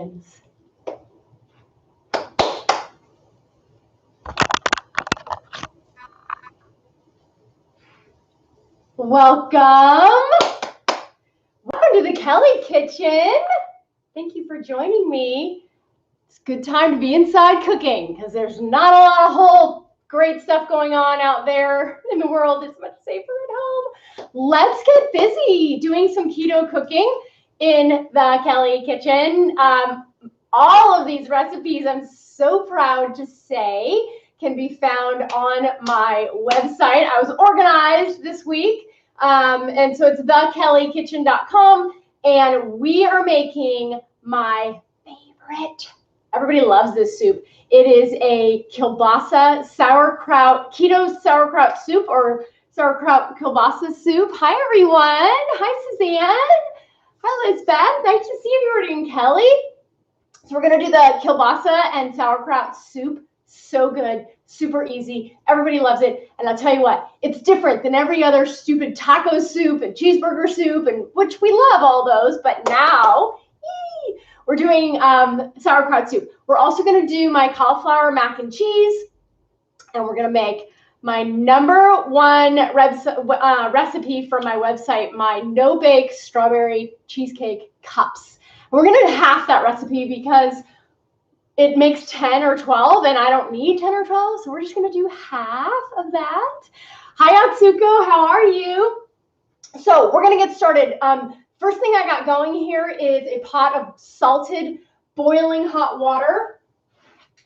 Welcome to the Kellie kitchen. Thank you for joining me. It's a good time to be inside cooking because there's not a lot of whole great stuff going on out there in the world. It's much safer at home. Let's get busy doing some keto cooking in the Kellie kitchen. All of these recipes, I'm so proud to say, can be found on my website. I was organized this week, and so it's thekellykitchen.com, and we are making my favorite. Everybody loves this soup. It is a kielbasa sauerkraut, keto sauerkraut soup, or sauerkraut kielbasa soup. Hi, everyone. Hi, Suzanne. Hi, Lisbeth. Nice to see you. You're doing Kellie. So we're going to do the kielbasa and sauerkraut soup. So good, super easy. Everybody loves it. And I'll tell you what, it's different than every other stupid taco soup and cheeseburger soup, and which we love all those. But now we're doing sauerkraut soup. We're also going to do my cauliflower mac and cheese, and we're going to make my #1 recipe from my website, my no-bake strawberry cheesecake cups. We're going to do half that recipe because it makes 10 or 12, and I don't need 10 or 12, so we're just going to do half of that. Hi, Atsuko. How are you? So we're going to get started. First thing I got going here is a pot of salted, boiling hot water,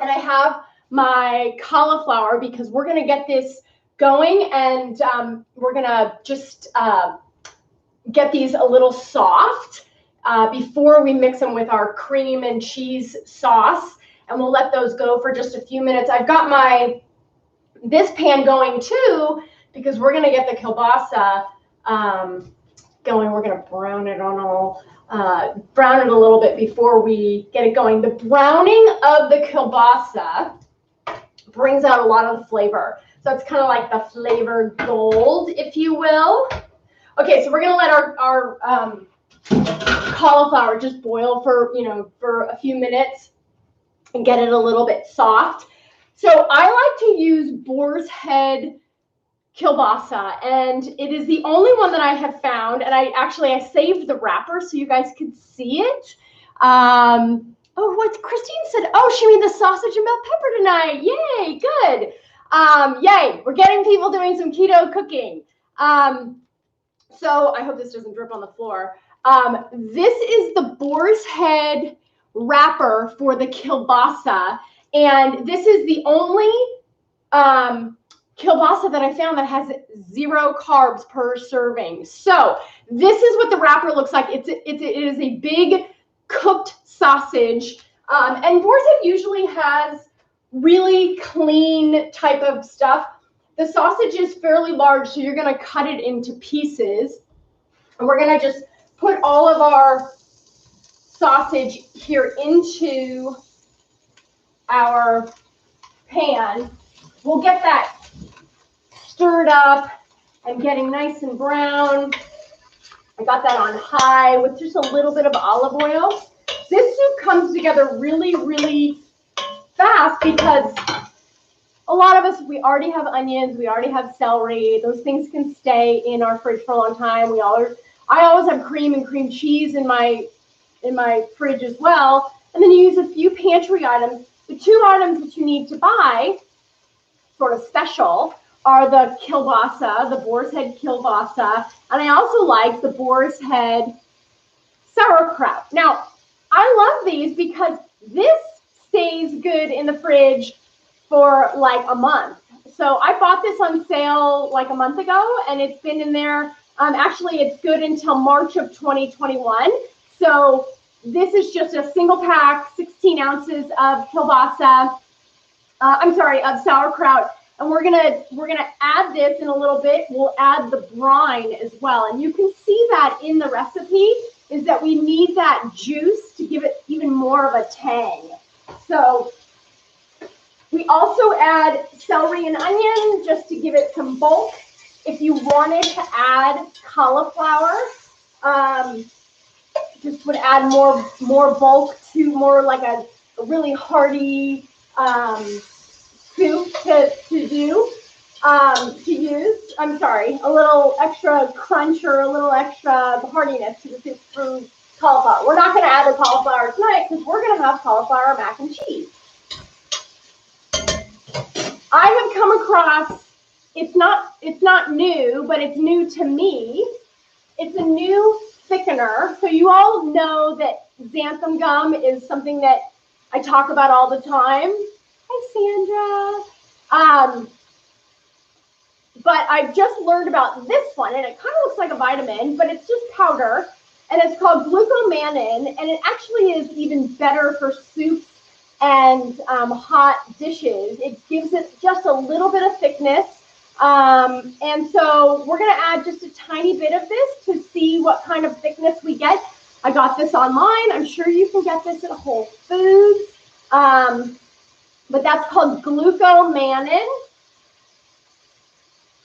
and I have my cauliflower because we're going to get this going, and we're going to just get these a little soft before we mix them with our cream and cheese sauce, and we'll let those go for just a few minutes. I've got this pan going too because we're going to get the kielbasa going. We're going to brown it brown it a little bit before we get it going. The browning of the kielbasa brings out a lot of the flavor. So it's kind of like the flavor gold, if you will. Okay, so we're going to let our cauliflower just boil for a few minutes and get it a little bit soft. So I like to use boar's head kielbasa, and it is the only one that I have found, and I saved the wrapper so you guys could see it. What Christine said, she made the sausage and bell pepper tonight. Yay, good. Yay, we're getting people doing some keto cooking. So I hope this doesn't drip on the floor. This is the boar's head wrapper for the kielbasa, and this is the only kielbasa that I found that has 0 carbs per serving. So this is what the wrapper looks like. It is a big cooked sausage, and boar's head usually has really clean type of stuff. The sausage is fairly large, so you're going to cut it into pieces, and we're going to just put all of our sausage here into our pan. We'll get that stirred up and getting nice and brown. I got that on high with just a little bit of olive oil. This soup comes together really, really fast because a lot of us, we already have onions, we already have celery. Those things can stay in our fridge for a long time. I always have cream and cream cheese in my fridge as well. And then you use a few pantry items. The 2 items that you need to buy, sort of special, are the kielbasa, the boar's head kielbasa, and I also like the boar's head sauerkraut. Now, I love these because this stays good in the fridge for like a month. So I bought this on sale like a month ago, and it's been in there. Actually, it's good until March of 2021. So this is just a single pack, 16 ounces of kielbasa. Of sauerkraut. And we're gonna add this in a little bit. We'll add the brine as well. And you can see that in the recipe is that we need that juice to give it even more of a tang. So we also add celery and onion just to give it some bulk. If you wanted to add cauliflower just would add more bulk to more like a really hearty soup to use. I'm sorry, a little extra crunch or a little extra hardiness to the soup through cauliflower. We're not going to add the cauliflower tonight because we're going to have cauliflower mac and cheese. I have come across, it's not new, but it's new to me. It's a new thickener. So you all know that xanthan gum is something that I talk about all the time. Hi, Sandra. But I've just learned about this one, and it kind of looks like a vitamin, but it's just powder, and it's called glucomannan, and it actually is even better for soups and hot dishes. It gives it just a little bit of thickness, and so we're going to add just a tiny bit of this to see what kind of thickness we get. I got this online. I'm sure you can get this at Whole Foods, but that's called glucomannan.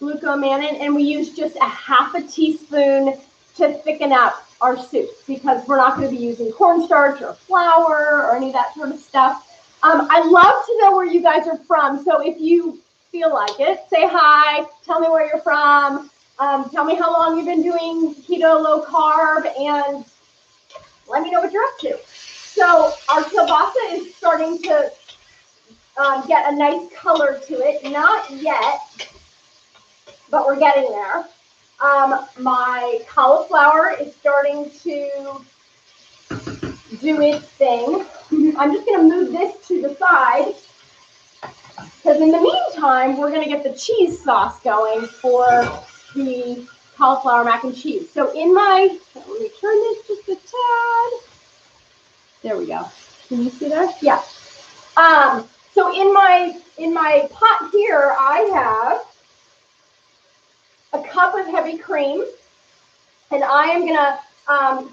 And we use just a half a teaspoon to thicken up our soup because we're not going to be using cornstarch or flour or any of that sort of stuff. I'd love to know where you guys are from, so if you feel like it, say hi, tell me where you're from, tell me how long you've been doing keto, low carb, and let me know what you're up to. So our kielbasa is starting to get a nice color to it. Not yet, but we're getting there. My cauliflower is starting to do its thing. I'm just going to move this to the side because in the meantime, we're going to get the cheese sauce going for the cauliflower mac and cheese. So in my, let me turn this just a tad. There we go. Can you see that? Yeah. So in my pot here, I have a cup of heavy cream, and I am going to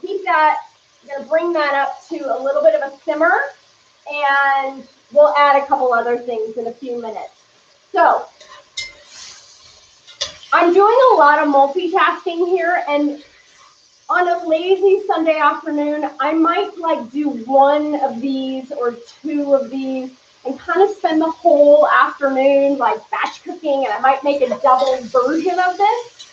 heat that. I'm going to bring that up to a little bit of a simmer, and we'll add a couple other things in a few minutes. So I'm doing a lot of multitasking here, and on a lazy Sunday afternoon, I might like do one of these or two of these and kind of spend the whole afternoon like batch cooking, and I might make a double version of this.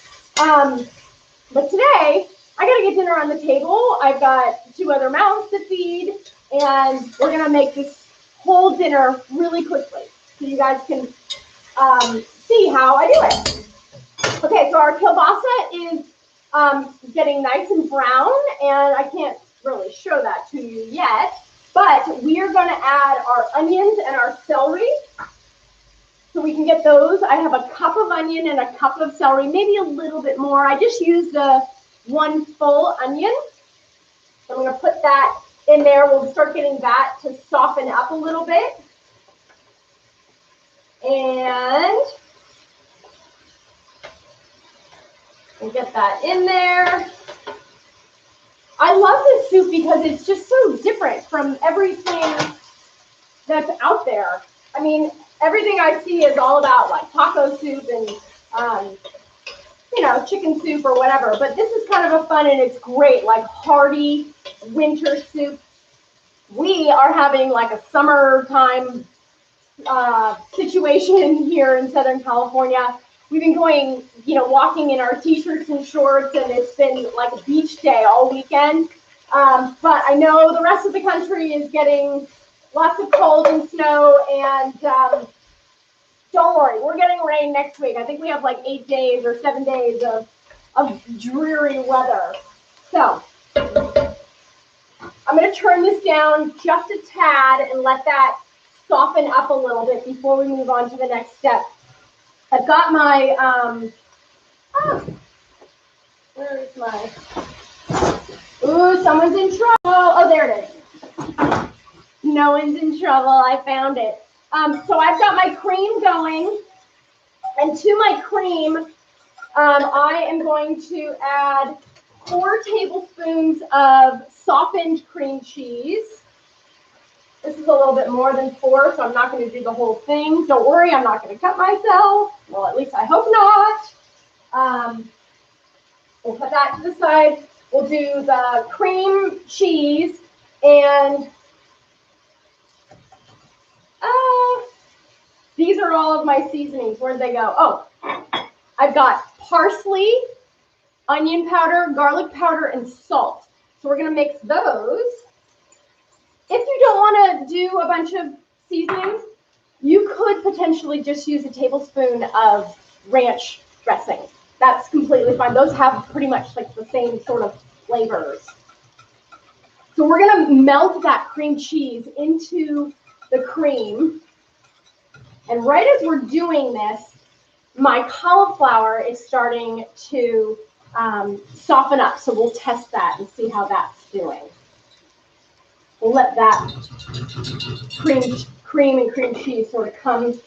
But today, I got to get dinner on the table. I've got 2 other mouths to feed, and we're going to make this whole dinner really quickly so you guys can see how I do it. Okay, so our kielbasa is getting nice and brown, and I can't really show that to you yet, but we are going to add our onions and our celery so we can get those. I have a cup of onion and a cup of celery, maybe a little bit more. I just used the 1 full onion. So I'm going to put that in there. We'll start getting that to soften up a little bit. And we'll get that in there. I love this soup because it's just so different from everything that's out there. I mean, everything I see is all about like taco soup and, you know, chicken soup or whatever. But this is kind of a fun, and it's great, like hearty winter soup. We are having like a summertime situation here in Southern California. We've been going, you know, walking in our t-shirts and shorts, and it's been like a beach day all weekend. But I know the rest of the country is getting lots of cold and snow, and don't worry, we're getting rain next week. I think we have like 8 days or 7 days of dreary weather. So I'm going to turn this down just a tad and let that soften up a little bit before we move on to the next step. I've got my, where is my, ooh, someone's in trouble. Oh, there it is. No one's in trouble. I found it. So I've got my cream going, and to my cream, I am going to add 4 tablespoons of softened cream cheese. This is a little bit more than 4, so I'm not going to do the whole thing. Don't worry, I'm not going to cut myself. Well, at least I hope not. We'll put that to the side. We'll do the cream cheese and these are all of my seasonings. Where'd they go? Oh, I've got parsley, onion powder, garlic powder, and salt. So we're going to mix those. If you don't want to do a bunch of seasonings, you could potentially just use a tablespoon of ranch dressing. That's completely fine. Those have pretty much like the same sort of flavors. So we're going to melt that cream cheese into the cream. And right as we're doing this, my cauliflower is starting to soften up. So we'll test that and see how that's doing. We'll let that cream and cream cheese sort of come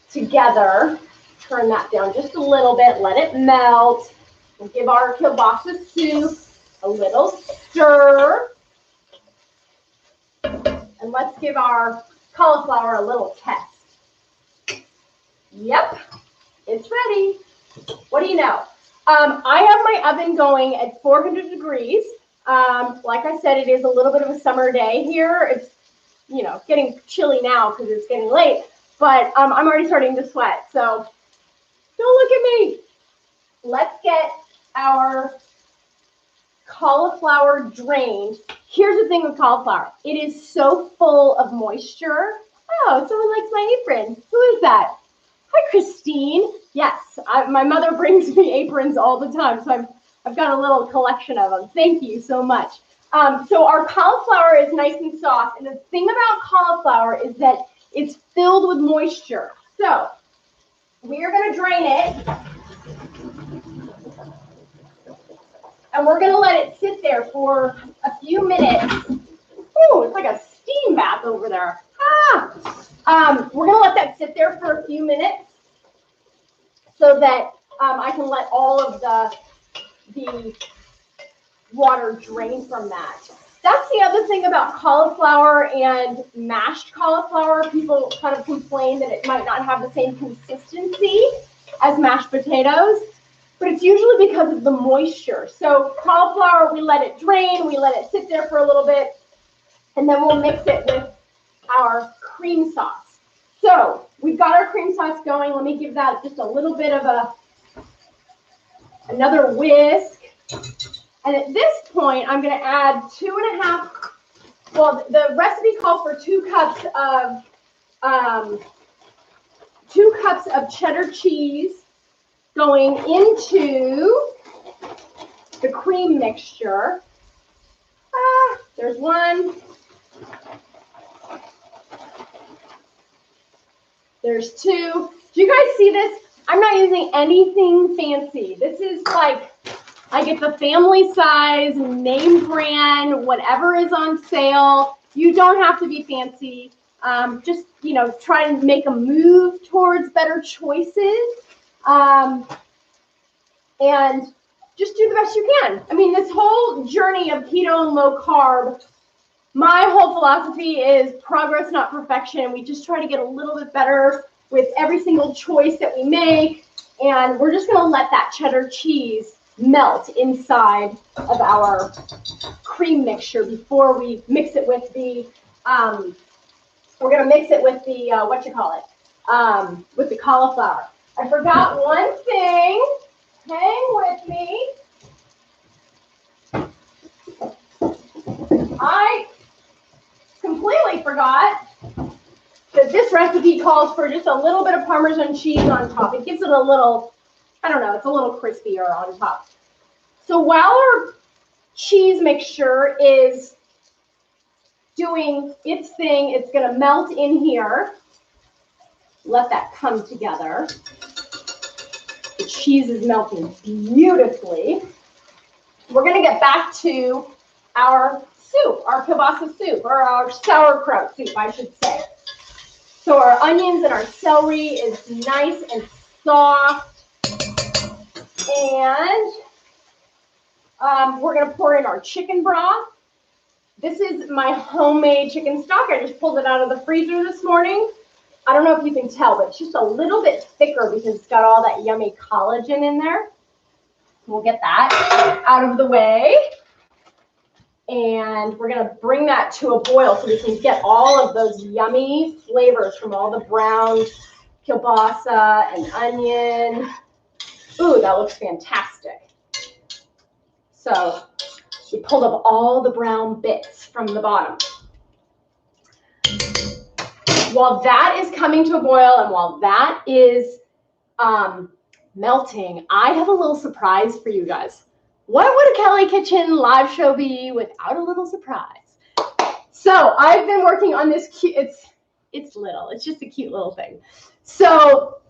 together. Turn that down just a little bit. Let it melt. We'll give our kielbasa soup a little stir. And let's give our cauliflower a little test. Yep, it's ready. What do you know? I have my oven going at 400 degrees. Like I said, it is a little bit of a summer day here. It's, you know, getting chilly now because it's getting late, but I'm already starting to sweat. So don't look at me. Let's get our cauliflower drained. Here's the thing with cauliflower. It is so full of moisture. Oh, someone likes my apron. Who is that? Hi, Christine. Yes, my mother brings me aprons all the time, so I've got a little collection of them. Thank you so much. So our cauliflower is nice and soft, and the thing about cauliflower is that it's filled with moisture. So we are going to drain it, and we're going to let it sit there for a few minutes. Ooh, it's like a steam bath over there. We're going to let that sit there for a few minutes so that I can let all of the water drain from that. That's the other thing about cauliflower and mashed cauliflower. People kind of complain that it might not have the same consistency as mashed potatoes, but it's usually because of the moisture. So cauliflower, we let it drain, we let it sit there for a little bit, and then we'll mix it with our cream sauce. So we've got our cream sauce going. Let me give that just a little bit of another whisk. And at this point, I'm going to add 2.5. Well, the recipe calls for 2 cups of cheddar cheese going into the cream mixture. There's one. There's 2. Do you guys see this? I'm not using anything fancy. This is like, I get the family size, name brand, whatever is on sale. You don't have to be fancy. Just, you know, try and make a move towards better choices. And just do the best you can. I mean, this whole journey of keto and low carb, my whole philosophy is progress, not perfection. We just try to get a little bit better with every single choice that we make. And we're just going to let that cheddar cheese melt inside of our cream mixture before we mix it with the, we're going to mix it with the, with the cauliflower. I forgot one thing. Hang with me. I completely forgot that this recipe calls for just a little bit of Parmesan cheese on top. It gives it a little, I don't know, it's a little crispier on top. So while our cheese mixture is doing its thing, it's going to melt in here. Let that come together. The cheese is melting beautifully. We're going to get back to our soup, our kielbasa soup, or our sauerkraut soup, I should say. So our onions and our celery is nice and soft. And we're going to pour in our chicken broth. This is my homemade chicken stock. I just pulled it out of the freezer this morning. I don't know if you can tell, but it's just a little bit thicker because it's got all that yummy collagen in there. We'll get that out of the way. And we're going to bring that to a boil so we can get all of those yummy flavors from all the browned kielbasa and onion. Ooh, that looks fantastic. So we pulled up all the brown bits from the bottom. While that is coming to a boil and while that is melting, I have a little surprise for you guys. What would a Kellie Kitchen live show be without a little surprise? So I've been working on this cute, it's little, it's just a cute little thing. So,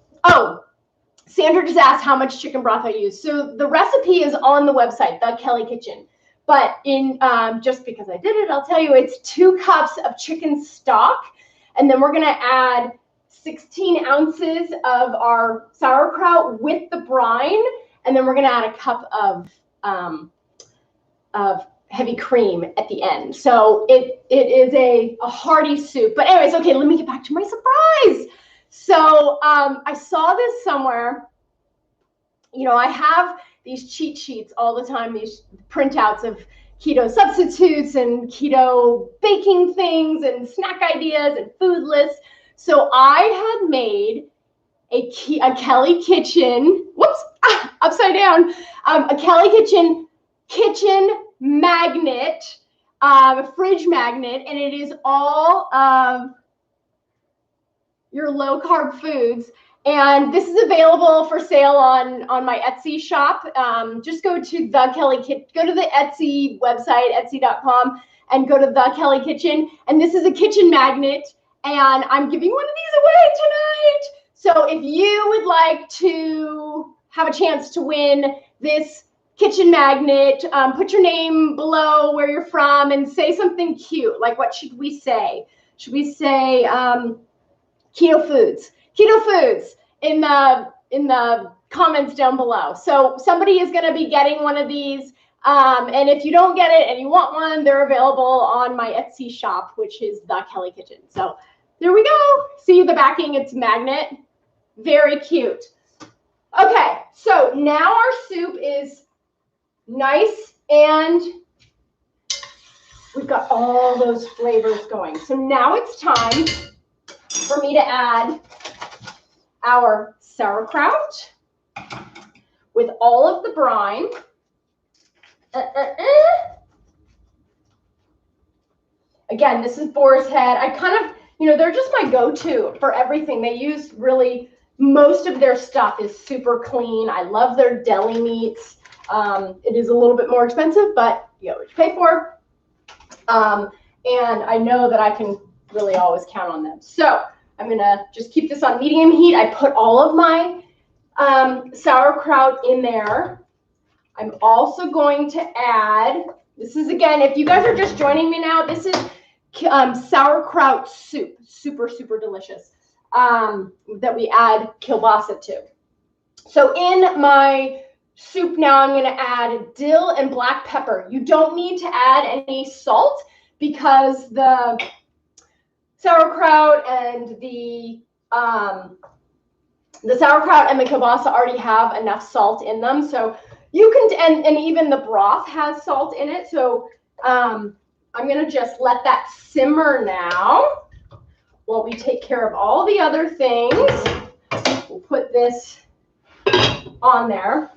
Sandra just asked how much chicken broth I use. So the recipe is on the website, The Kellie Kitchen. But in just because I did it, I'll tell you it's 2 cups of chicken stock. And then we're going to add 16 ounces of our sauerkraut with the brine. And then we're going to add a cup of heavy cream at the end. So it is a hearty soup. But anyways, okay, let me get back to my surprise. So I saw this somewhere. You know, I have these cheat sheets all the time, these printouts of keto substitutes and keto baking things and snack ideas and food lists. So I had made a Kellie Kitchen, upside down, a Kellie kitchen magnet, a fridge magnet, and it is all of your low carb foods. And this is available for sale on my Etsy shop. Just go to go to the Etsy website, etsy.com, and go to The Kellie Kitchen. And this is a kitchen magnet, and I'm giving one of these away tonight. So if you would like to have a chance to win this kitchen magnet, put your name below where you're from and say something cute. Like, what should we say? Should we say keto foods? Keto foods in the comments down below. So somebody is going to be getting one of these. And if you don't get it and you want one, they're available on my Etsy shop, which is The Kellie Kitchen. So there we go. See the backing, it's magnet. Very cute. Okay, so now our soup is nice and we've got all those flavors going. So now it's time for me to add our sauerkraut with all of the brine. Again, this is boar's head. I kind of, you know, they're just my go-to for everything. They use really, most of their stuff is super clean. I love their deli meats. It is a little bit more expensive, but you get what you pay for. And I know that I can really always count on them. So I'm going to just keep this on medium heat. I put all of my sauerkraut in there. I'm also going to add, this is, again, if you guys are just joining me now, this is sauerkraut soup. Super, super delicious, that we add kielbasa to. So in my soup now, I'm going to add dill and black pepper. You don't need to add any salt because the sauerkraut and the sauerkraut and the kielbasa already have enough salt in them. So you can, and even the broth has salt in it. So I'm going to just let that simmer now while we take care of all the other things. We'll put this on there.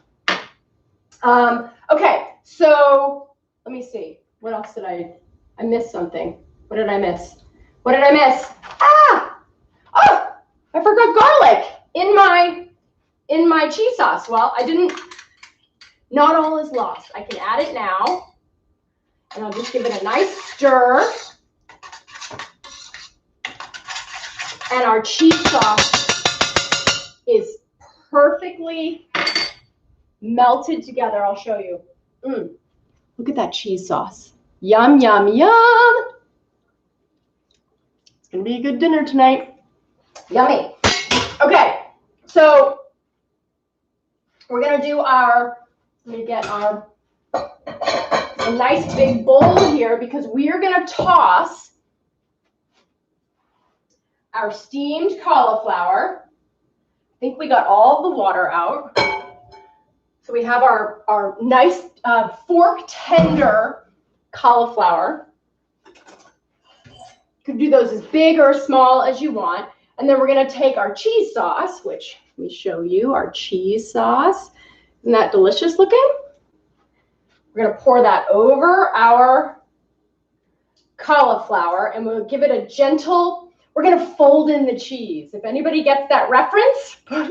Okay, so let me see. What else did I missed something. What did I miss? What did I miss? Ah! Oh, I forgot garlic in my cheese sauce. Well, I didn't, not all is lost. I can add it now, and I'll just give it a nice stir. And our cheese sauce is perfectly melted together. I'll show you. Look at that cheese sauce. Yum, yum, yum. It's going to be a good dinner tonight. Yummy. Okay, so we're going to do our, let me get a nice big bowl here because we are going to toss our steamed cauliflower. I think we got all the water out. So we have our nice fork tender cauliflower. You can do those as big or small as you want. And then we're going to take our cheese sauce, which let me show you our cheese sauce. Isn't that delicious looking? We're going to pour that over our cauliflower, and we'll give it a gentle, we're going to fold in the cheese. If anybody gets that reference, put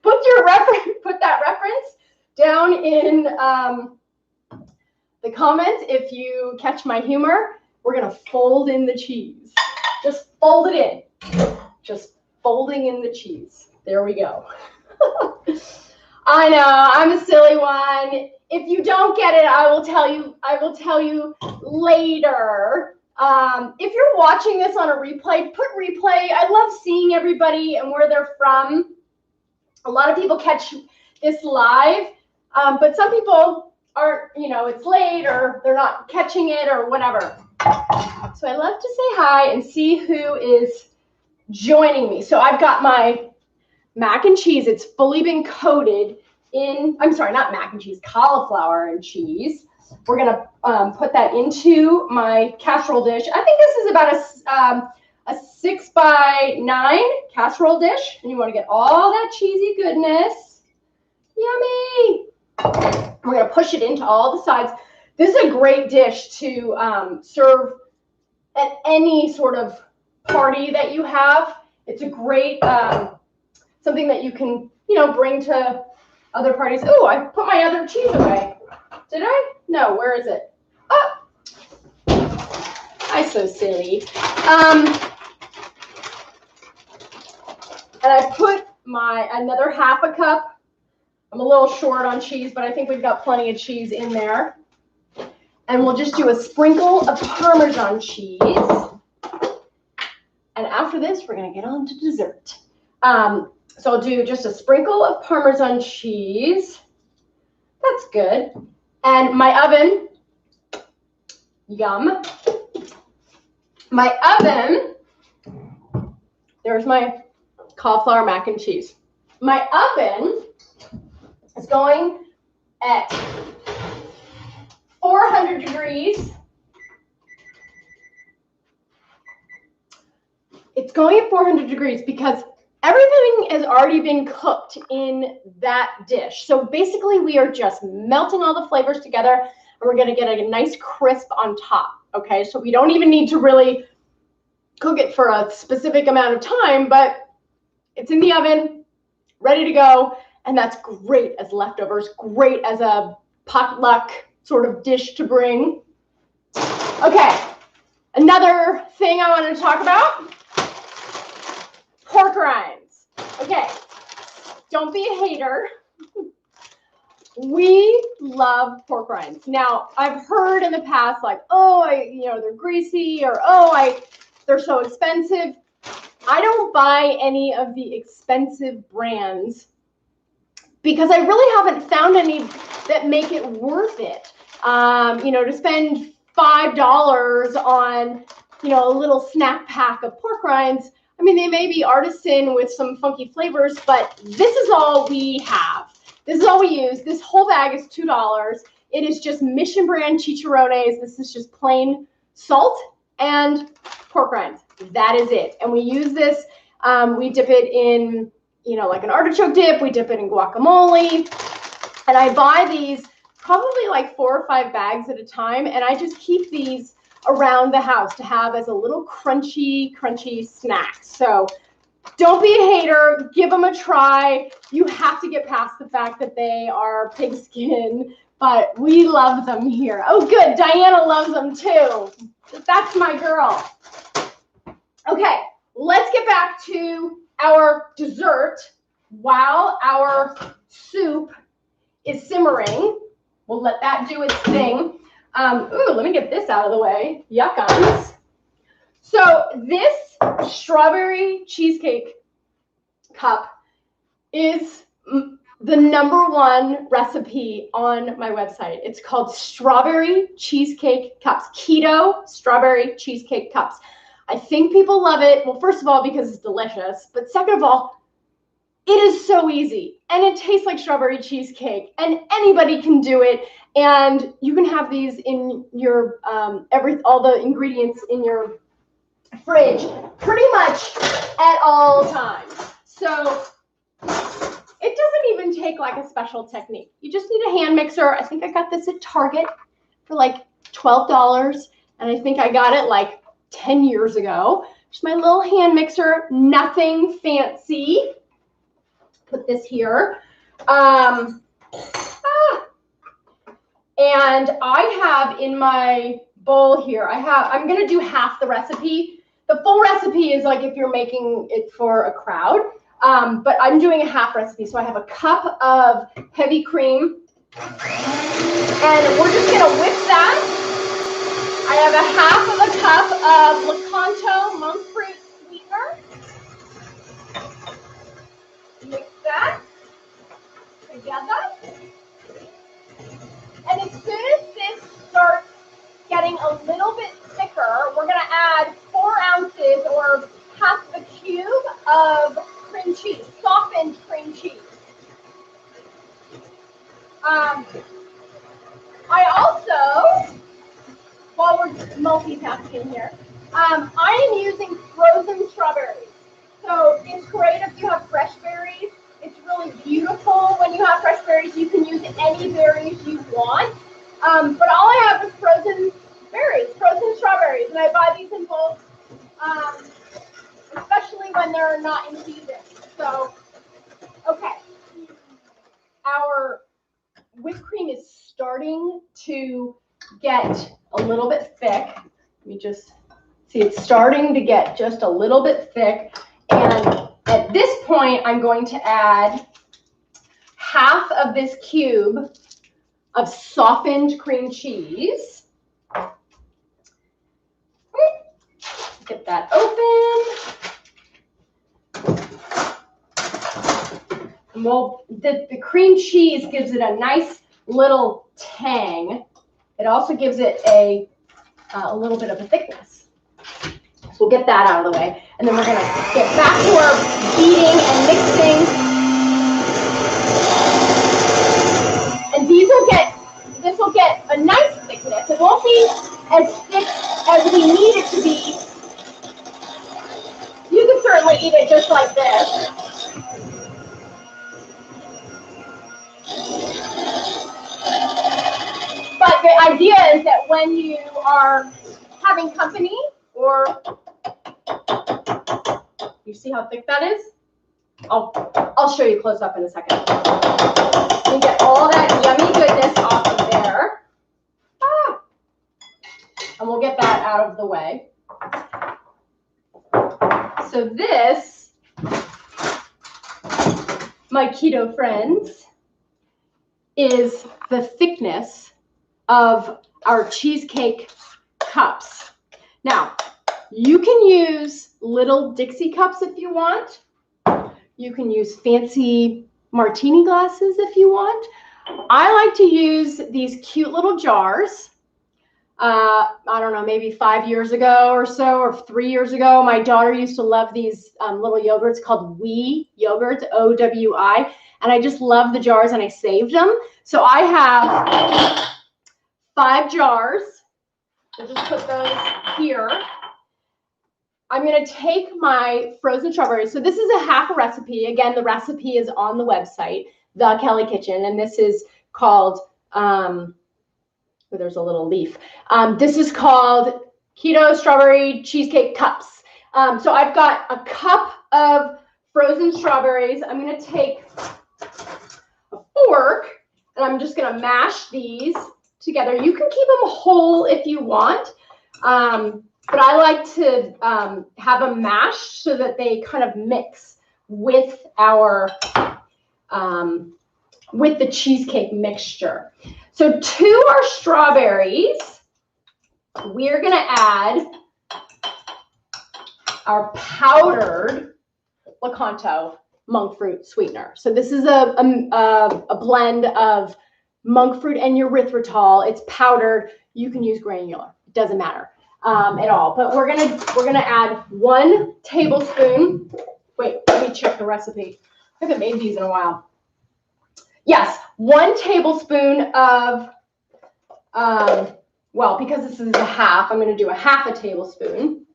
that reference down in the comments. If you catch my humor, we're going to fold in the cheese. Just fold it in. Just folding in the cheese. There we go. I know, I'm a silly one. If you don't get it, I will tell you later. If you're watching this on a replay, put replay. I love seeing everybody and where they're from. A lot of people catch this live, but some people aren't, it's late or they're not catching it or whatever. So I love to say hi and see who is joining me. So I've got my mac and cheese. It's fully been coated in, I'm sorry, not mac and cheese, cauliflower and cheese. We're going to put that into my casserole dish. I think this is about a 6x9 casserole dish. And you want to get all that cheesy goodness. Yummy. We're going to push it into all the sides. This is a great dish to serve at any sort of party that you have. It's a great something that you can, bring to other parties. Oh, I put my other cheese away. Did I? No, where is it? Oh, I'm so silly. And I put another half a cup. I'm a little short on cheese, but I think we've got plenty of cheese in there. And we'll just do a sprinkle of Parmesan cheese. And after this, we're going to get on to dessert. So I'll do just a sprinkle of Parmesan cheese. That's good. And my oven, yum. My oven, there's my cauliflower mac and cheese. My oven is going at 400 degrees. It's going at 400 degrees because everything has already been cooked in that dish. So basically we are just melting all the flavors together and we're going to get a nice crisp on top. Okay, so we don't even need to really cook it for a specific amount of time, but it's in the oven, ready to go. And that's great as leftovers, great as a potluck sort of dish to bring. Okay, another thing I wanted to talk about. Pork rinds. Okay, don't be a hater. We love pork rinds. Now, I've heard in the past, like, oh, they're greasy, or they're so expensive. I don't buy any of the expensive brands because I really haven't found any that make it worth it. To spend $5 on, a little snack pack of pork rinds. I mean, they may be artisan with some funky flavors, but this is all we have. This is all we use. This whole bag is $2. It is just Mission brand chicharrones. This is just plain salt and pork rinds. That is it. And we use this. We dip it in, like an artichoke dip. We dip it in guacamole. And I buy these probably like 4 or 5 bags at a time. And I just keep these around the house to have as a little crunchy snack. So don't be a hater. Give them a try. You have to get past the fact that they are pigskin, but we love them here. Oh, good. Diana loves them too. That's my girl. Okay, let's get back to our dessert while our soup is simmering. We'll let that do its thing. Let me get this out of the way. Yuckums. So this strawberry cheesecake cup is the #1 recipe on my website. It's called strawberry cheesecake cups. Keto strawberry cheesecake cups. I think people love it. Well, first of all, because it's delicious. But second of all, It is so easy, and it tastes like strawberry cheesecake, and anybody can do it. And you can have these in your all the ingredients in your fridge pretty much at all times. So it doesn't even take like a special technique. You just need a hand mixer. I think I got this at Target for like $12, and I think I got it like 10 years ago. Just my little hand mixer, nothing fancy. Put this here. And I have in my bowl here, I'm going to do half the recipe. The full recipe is like if you're making it for a crowd, but I'm doing a half recipe. So I have a cup of heavy cream, and we're just going to whip that. I have a half of a cup of Lecanto monk fruit sweetener. Mix that together. And as soon as this starts getting a little bit thicker, we're going to add 4 ounces or half a cube of cream cheese, softened cream cheese. I also, while we're multitasking here, I am using frozen strawberries. So it's great if you have fresh berries. It's really beautiful when you have fresh berries. You can use any berries you want. But all I have is frozen berries, frozen strawberries. And I buy these in bulk, especially when they're not in season. So, okay. Our whipped cream is starting to get a little bit thick. Let me just see, it's starting to get just a little bit thick. And at this point, I'm going to add half of this cube of softened cream cheese. Get that open. And the cream cheese gives it a nice little tang. It also gives it a little bit of a thickness. So we'll get that out of the way. And then we're going to get back to our beating and mixing. And this will get a nice thickness. It won't be as thick as we need it to be. You can certainly eat it just like this. But the idea is that when you are having company, or you see how thick that is? I'll show you close up in a second. You get all that yummy goodness off of there. And we'll get that out of the way. So this, my keto friends, is the thickness of our cheesecake cups. Now, you can use little Dixie cups if you want. You can use fancy martini glasses if you want. I like to use these cute little jars. I don't know, maybe 5 years ago or so, or 3 years ago, my daughter used to love these little yogurts called Wii yogurts, O-W-I. And I just love the jars, and I saved them. So I have 5 jars. I'll just put those here. I'm going to take my frozen strawberries. So this is a half a recipe. Again, the recipe is on the website, The Kellie Kitchen. And this is called, there's a little leaf. This is called Keto Strawberry Cheesecake Cups. So I've got a cup of frozen strawberries. I'm going to take a fork, and I'm just going to mash these together. You can keep them whole if you want, but I like to have them mashed so that they kind of mix with our with the cheesecake mixture. So to our strawberries, we're going to add our powdered Lecanto monk fruit sweetener. So this is a blend of monk fruit and erythritol. It's powdered. You can use granular. It doesn't matter at all. But we're gonna add 1 tablespoon. Wait, let me check the recipe. I haven't made these in a while. Yes, 1 tablespoon of, well, because this is a half, I'm going to do a half a tablespoon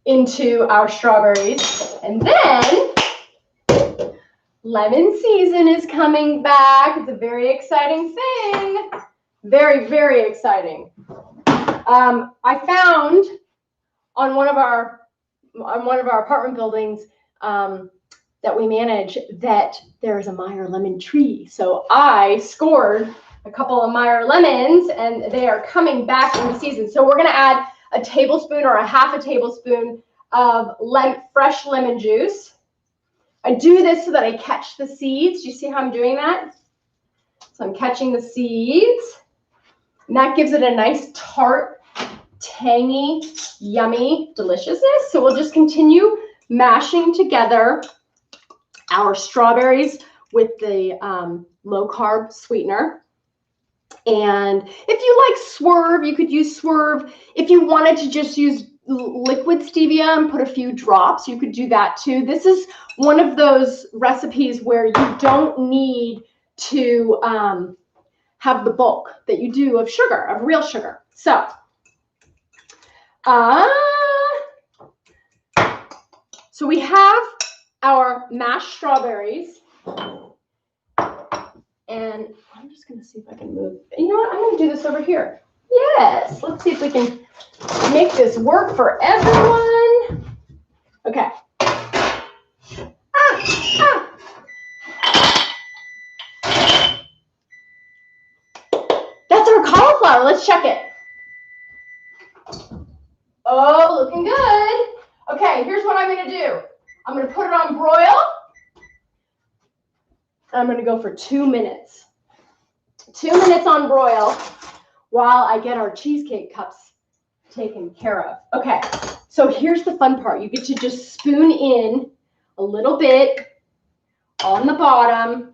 into our strawberries. And then lemon season is coming back. It's a very exciting thing. Very, very exciting. I found on one of our apartment buildings that we manage that there's a Meyer lemon tree. So I scored a couple of Meyer lemons, and they are coming back into season. So we're going to add a tablespoon or a half a tablespoon of fresh lemon juice. I do this so that I catch the seeds. Do you see how I'm doing that? So I'm catching the seeds, and that gives it a nice tart, tangy, yummy deliciousness. So we'll just continue mashing together our strawberries with the low-carb sweetener. And if you like Swerve, you could use Swerve. If you wanted to just use liquid stevia and put a few drops, you could do that too. This is one of those recipes where you don't need to have the bulk that you do of sugar, of real sugar. So, so we have our mashed strawberries, and I'm just going to see if I can move. You know what? I'm going to do this over here. Yes, let's see if we can make this work for everyone. Okay. That's our cauliflower. Let's check it. Oh, looking good. Okay, here's what I'm going to do. I'm going to put it on broil. I'm going to go for 2 minutes. 2 minutes on broil while I get our cheesecake cups taken care of. Okay, so here's the fun part. You get to just spoon in a little bit on the bottom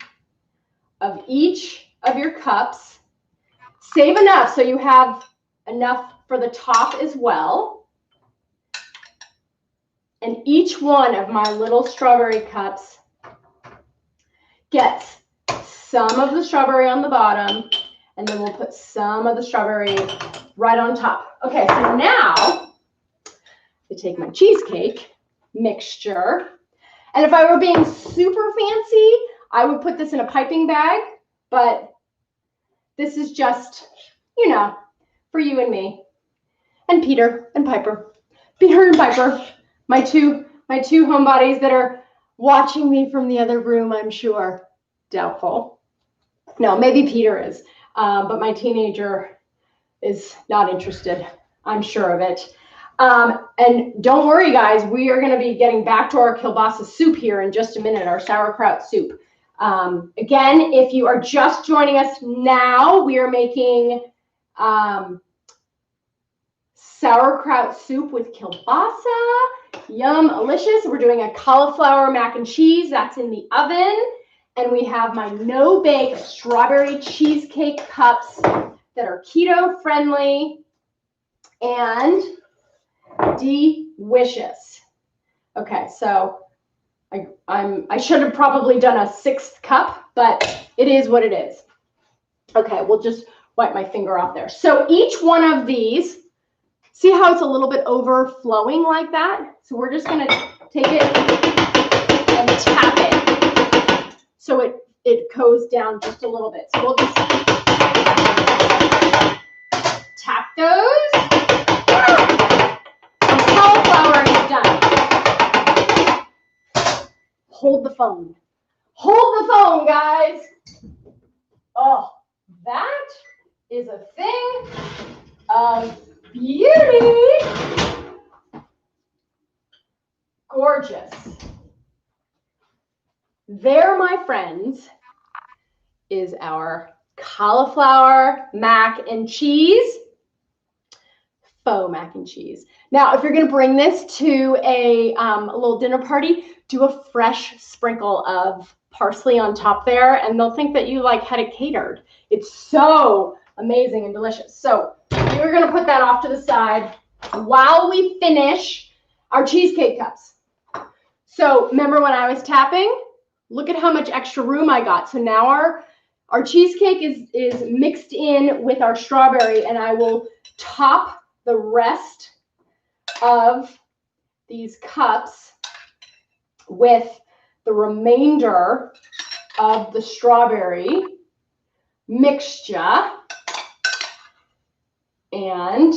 of each of your cups. Save enough so you have enough for the top as well. And each one of my little strawberry cups gets some of the strawberry on the bottom, and then we'll put some of the strawberry right on top. Okay, so now I take my cheesecake mixture, and if I were being super fancy, I would put this in a piping bag, but this is just, you know, for you and me, and Peter and Piper. Peter and Piper, my two homebodies that are watching me from the other room, I'm sure. Doubtful. No, maybe Peter is, but my teenager is not interested. I'm sure of it. And don't worry, guys. We are going to be getting back to our kielbasa soup here in just a minute, our sauerkraut soup. Again, if you are just joining us now, we are making sauerkraut soup with kielbasa. Yum, delicious. We're doing a cauliflower mac and cheese. That's in the oven. And we have my no-bake strawberry cheesecake cups that are keto friendly and delicious. Okay, so I should have probably done a 6th cup, but it is what it is. Okay, we'll just wipe my finger off there. So each one of these, see how it's a little bit overflowing like that? So we're just going to take it and tap it so it goes down just a little bit. So we'll just tap those. The cauliflower is done. Hold the phone. Hold the phone, guys. Oh, that is a thing of beauty. Gorgeous. There, my friends, is our cauliflower mac and cheese, faux mac and cheese. Now, if you're going to bring this to a little dinner party, do a fresh sprinkle of parsley on top there, and they'll think that you like had it catered. It's so amazing and delicious. So we're going to put that off to the side while we finish our cheesecake cups. So remember when I was tapping? Look at how much extra room I got. So now our cheesecake is mixed in with our strawberry, and I will top the rest of these cups with the remainder of the strawberry mixture. And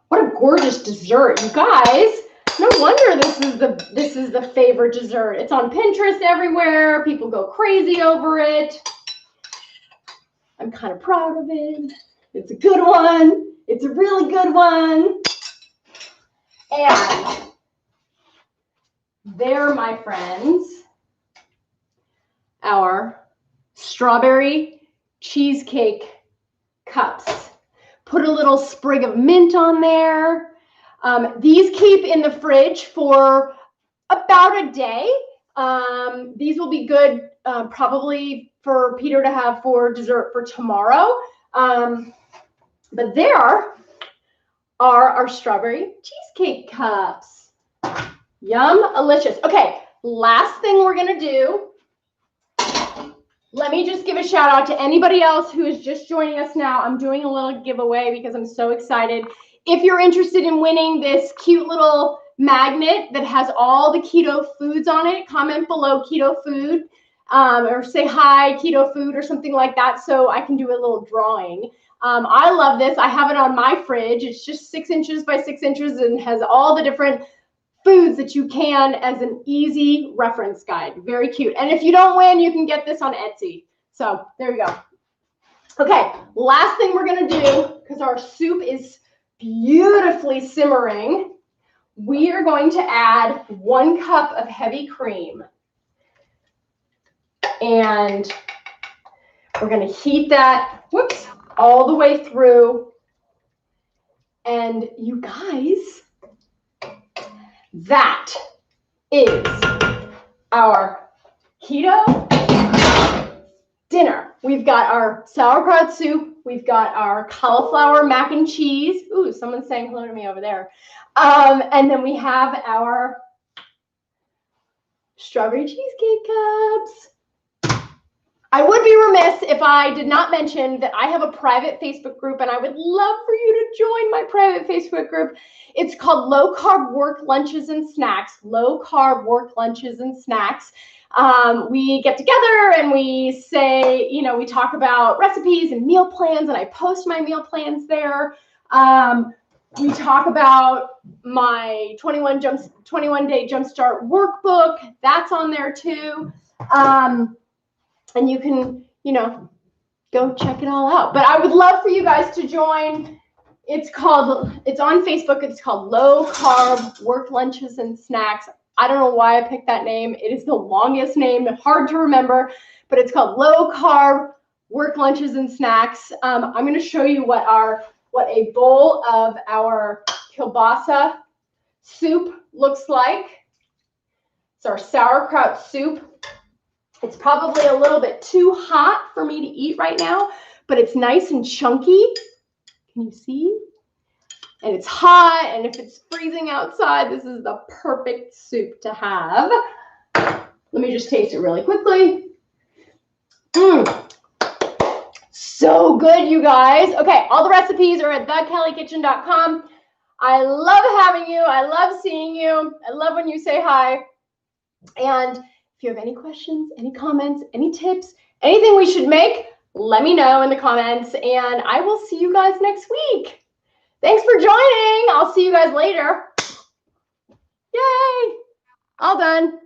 what a gorgeous dessert, you guys. No wonder this is the favorite dessert. It's on Pinterest everywhere. People go crazy over it. I'm kind of proud of it. It's a good one. It's a really good one. And there, my friends, our strawberry cheesecake cups. Put a little sprig of mint on there. These keep in the fridge for about a day. These will be good probably for Peter to have for dessert for tomorrow. But there are our strawberry cheesecake cups. Yum-alicious. Okay, last thing we're going to do. Let me just give a shout out to anybody else who is just joining us now. I'm doing a little giveaway because I'm so excited. If you're interested in winning this cute little magnet that has all the keto foods on it, comment below keto food or say hi keto food or something like that so I can do a little drawing. I love this. I have it on my fridge. It's just 6 inches by 6 inches and has all the different foods that you can as an easy reference guide. Very cute. And if you don't win, you can get this on Etsy. So there we go. Okay, last thing we're going to do, because our soup is beautifully simmering, we are going to add 1 cup of heavy cream. And we're going to heat that, whoops, all the way through. And you guys, that is our keto dinner. We've got our sauerkraut soup. We've got our cauliflower mac and cheese. Ooh, someone's saying hello to me over there. And then we have our strawberry cheesecake cups. I would be remiss if I did not mention that I have a private Facebook group, and I would love for you to join my private Facebook group. It's called Low Carb Work Lunches and Snacks. Low Carb Work Lunches and Snacks. We get together and we say, you know, we talk about recipes and meal plans, and I post my meal plans there. We talk about my 21-day Jumpstart workbook. That's on there too. And you can, you know, go check it all out. But I would love for you guys to join. It's on Facebook. It's called Low Carb Work Lunches and Snacks. I don't know why I picked that name. It is the longest name, hard to remember, but it's called Low Carb Work Lunches and Snacks. I'm going to show you what a bowl of our kielbasa soup looks like. It's our sauerkraut soup. It's probably a little bit too hot for me to eat right now, but it's nice and chunky. Can you see? And it's hot, and if it's freezing outside, this is the perfect soup to have. Let me just taste it really quickly. So good, you guys. Okay, all the recipes are at thekellykitchen.com. I love having you. I love seeing you. I love when you say hi. And if you have any questions, any comments, any tips, anything we should make, let me know in the comments, and I will see you guys next week. Thanks for joining. I'll see you guys later. Yay! All done.